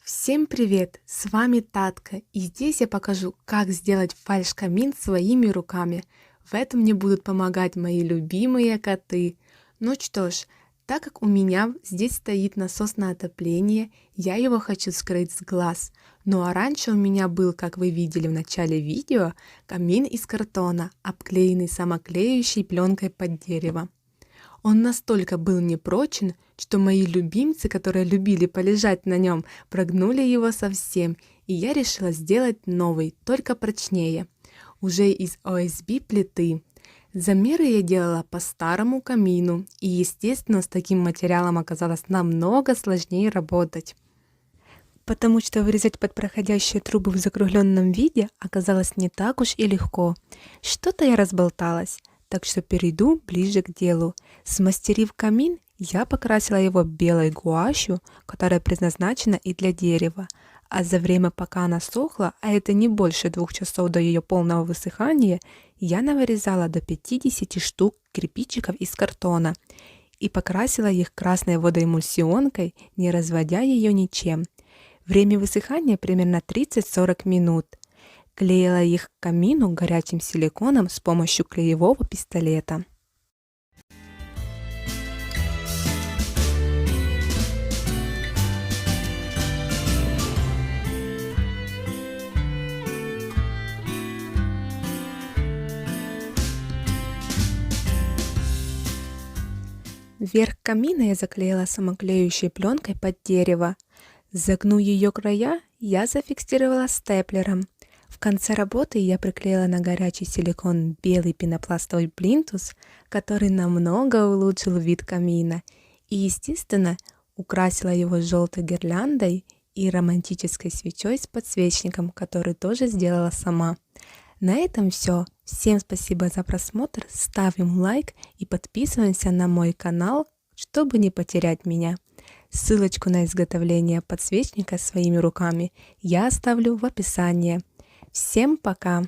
Всем привет! С вами Татка, и здесь я покажу, как сделать фальш-камин своими руками. В этом мне будут помогать мои любимые коты. Ну что ж, так как у меня здесь стоит насос на отопление, я его хочу скрыть с глаз. Ну а раньше у меня был, как вы видели в начале видео, камин из картона, обклеенный самоклеющей пленкой под дерево. Он настолько был непрочен, что мои любимцы, которые любили полежать на нем, прогнули его совсем, и я решила сделать новый, только прочнее, уже из ОСБ плиты. Замеры я делала по старому камину, и естественно с таким материалом оказалось намного сложнее работать. Потому что вырезать под проходящие трубы в закругленном виде оказалось не так уж и легко. Что-то я разболталась. Так что перейду ближе к делу. Смастерив камин, я покрасила его белой гуашью, которая предназначена и для дерева. А за время, пока она сохла, а это не больше 2 часов до ее полного высыхания, я навырезала до 50 штук кирпичиков из картона и покрасила их красной водоэмульсионкой, не разводя ее ничем. Время высыхания примерно 30-40 минут. Клеила их к камину горячим силиконом с помощью клеевого пистолета. Верх камина я заклеила самоклеющей пленкой под дерево. Загну ее края я зафиксировала степлером. В конце работы я приклеила на горячий силикон белый пенопластовый плинтус, который намного улучшил вид камина, и, естественно, украсила его желтой гирляндой и романтической свечой с подсвечником, который тоже сделала сама. На этом все. Всем спасибо за просмотр, ставим лайк и подписываемся на мой канал, чтобы не потерять меня. Ссылочку на изготовление подсвечника своими руками я оставлю в описании. Всем пока!